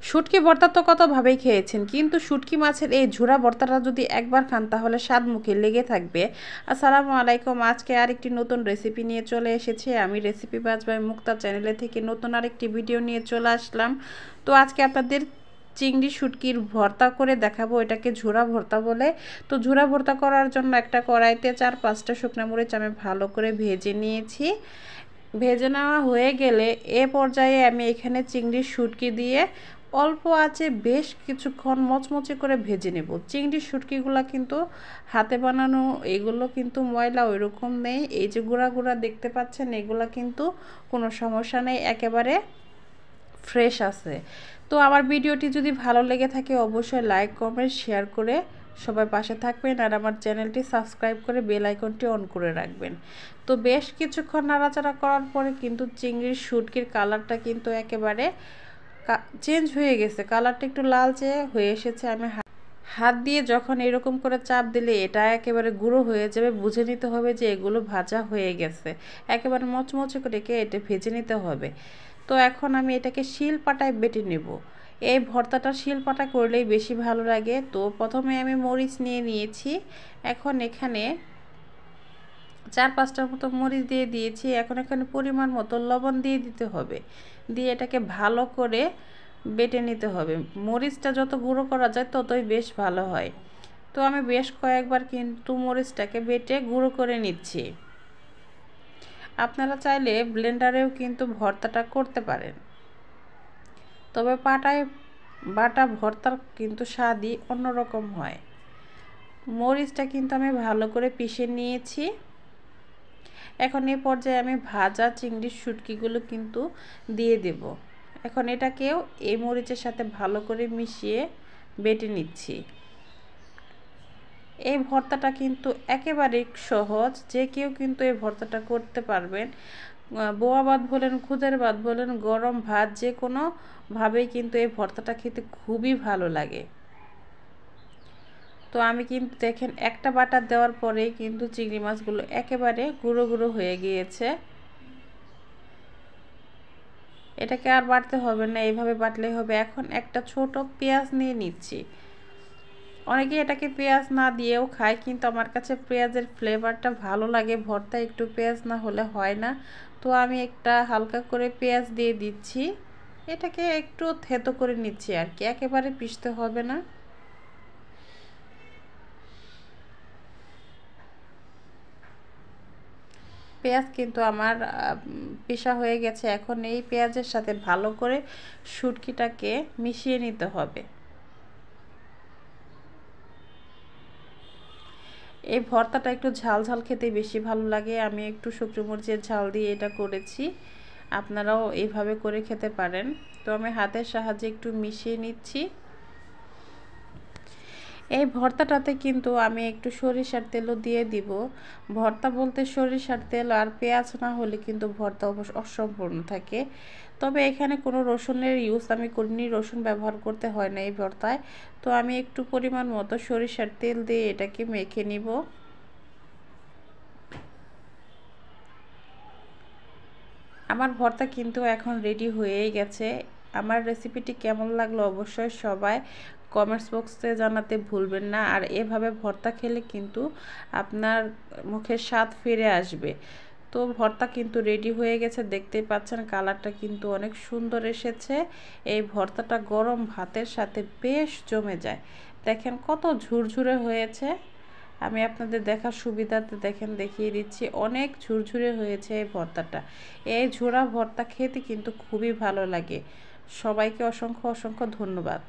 শুটকি ভর্তা তো কতভাবেই খেয়েছেন, কিন্তু শুটকি মাছের এই ঝুরা ভর্তাটা যদি একবার খান তাহলে স্বাদ মুখে লেগে থাকবে। আসসালামু আলাইকুম, আজকে আরেকটি নতুন রেসিপি নিয়ে চলে এসেছি। আমি রেসিপি বাজ বাই মুক্তা চ্যানেলে থেকে নতুন আরেকটি ভিডিও নিয়ে চলে আসলাম। তো আজকে আপনাদের চিংড়ি শুটকির ভর্তা করে দেখাবো, এটাকে ঝুরা ভর্তা বলে। তো ঝুরা ভর্তা করার জন্য একটা কড়াইতে 4-5টা শুকনো মরিচ আমি ভালো করে ভেজে নিয়েছি। ভেজে নেওয়া হয়ে গেলে এ পর্যায়ে আমি এখানে চিংড়ির শুটকি দিয়ে অল্প আঁচে বেশ কিছুক্ষণ মচমচে করে ভেজে নেব। চিংড়ির শুটকিগুলো কিন্তু হাতে বানানো, এগুলো কিন্তু ময়লা ওইরকম নেই। এই যে গুঁড়া গুঁড়া দেখতে পাচ্ছেন, এগুলো কিন্তু কোনো সমস্যা নেই, একেবারে ফ্রেশ আছে। তো আমার ভিডিওটি যদি ভালো লেগে থাকে অবশ্যই লাইক কমেন্ট শেয়ার করে সবাই পাশে থাকবেন, আর আমার চ্যানেলটি সাবস্ক্রাইব করে বেল আইকনটি অন করে রাখবেন। তো বেশ কিছুক্ষণ নাড়াচাড়া করার পরে কিন্তু চিংড়ির শুটকির কালারটা কিন্তু একেবারে চেঞ্জ হয়ে গেছে, কালারটা একটু লালচে হয়ে এসেছে। আমি হাত দিয়ে যখন এরকম করে চাপ দিলে এটা একেবারে গুঁড়ো হয়ে যাবে, বুঝে নিতে হবে যে এগুলো ভাজা হয়ে গেছে। একেবারে মচমচে করে এটা ভেজে নিতে হবে। তো এখন আমি এটাকে শিলপাটায় বেটে নেব। এই ভর্তাটা শিলপাটা করলেই বেশি ভালো লাগে। তো প্রথমে আমি মরিচ নিয়ে নিয়েছি, এখন এখানে 4-5টার মতো মরিচ দিয়ে দিয়েছি। এখন এখানে পরিমাণ মতো লবণ দিয়ে দিতে হবে, দিয়ে এটাকে ভালো করে বেটে নিতে হবে। মরিচটা যত গুঁড়ো করা যায় ততই বেশ ভালো হয়। তো আমি বেশ কয়েকবার কিন্তু মরিচটাকে বেটে গুঁড়ো করে নিচ্ছি। আপনারা চাইলে ব্লেন্ডারেও কিন্তু ভর্তাটা করতে পারেন, তবে পাটায় বাটা ভর্তার কিন্তু স্বাদই অন্যরকম হয়। মরিচটা কিন্তু আমি ভালো করে পিষে নিয়েছি। এখন এই পর্যায়ে আমি ভাজা চিংড়ির শুটকিগুলো কিন্তু দিয়ে দেব। এখন এটাকেও এই মরিচের সাথে ভালো করে মিশিয়ে বেটে নিচ্ছি। এই ভর্তাটা কিন্তু একেবারে সহজ, যে কেউ কিন্তু এই ভর্তাটা করতে পারবেন। বোয়া ভাত বলেন, খুদের ভাত বলেন, গরম ভাত, যে কোনোভাবেই কিন্তু এই ভর্তাটা খেতে খুবই ভালো লাগে। তো আমি কিন্তু দেখেন একটা বাটা দেওয়ার পরেই কিন্তু চিংড়ি মাছগুলো একেবারে গুঁড়ো গুঁড়ো হয়ে গিয়েছে। এটাকে আর বাটতে হবে না, এইভাবে বাটলেই হবে। এখন একটা ছোট পেঁয়াজ নিয়ে নিচ্ছি। অনেকে এটাকে পেঁয়াজ না দিয়েও খায়, কিন্তু আমার কাছে পেঁয়াজের ফ্লেভারটা ভালো লাগে, ভর্তা একটু পেঁয়াজ না হলে হয় না। তো আমি একটা হালকা করে পেঁয়াজ দিয়ে দিচ্ছি। এটাকে একটু থেতো করে নিচ্ছি আর কি, একেবারে পিষতে হবে না। পেঁয়াজ কিন্তু আমার পিষা হয়ে গেছে। এখন এই পেঁয়াজের সাথে ভালো করে শুটকিটাকে মিশিয়ে নিতে হবে। এই ভর্তাটা একটু ঝাল ঝাল খেতে বেশি ভালো লাগে। আমি একটু শুকনো মরিচের ঝাল দিয়ে এটা করেছি, আপনারাও এইভাবে করে খেতে পারেন। তো আমি হাতের সাহায্যে একটু মিশিয়ে নিচ্ছি। এই ভর্তাটাতে কিন্তু আমি একটু সরিষার তেলও দিয়ে দিব। ভর্তা বলতে সরিষার তেল আর পেঁয়াজ না হলে কিন্তু ভর্তা অসম্পূর্ণ থাকে। তবে এখানে কোনো রসুনের ইউজ আমি করিনি, রসুন ব্যবহার করতে হয় না এই ভর্তায়। তো আমি একটু পরিমাণ মতো সরিষার তেল দিয়ে এটাকে মেখে নিব। আমার ভর্তা কিন্তু এখন রেডি হয়েই গেছে। আমার রেসিপিটি কেমন লাগলো অবশ্যই সবাই কমেন্টস বক্সে জানাতে ভুলবেন না। আর এভাবে ভর্তা খেলে কিন্তু আপনার মুখের স্বাদ ফিরে আসবে। তো ভর্তা কিন্তু রেডি হয়ে গেছে, দেখতেই পাচ্ছেন কালারটা কিন্তু অনেক সুন্দর এসেছে। এই ভর্তাটা গরম ভাতের সাথে বেশ জমে যায়। দেখেন কত ঝুরঝুরে হয়েছে। আমি আপনাদের দেখার সুবিধাতে দেখেন দেখিয়ে দিচ্ছি, অনেক ঝুরঝুরে হয়েছে এই ভর্তাটা। এই ঝোড়া ভর্তা খেতে কিন্তু খুবই ভালো লাগে। সবাইকে অসংখ্য অসংখ্য ধন্যবাদ।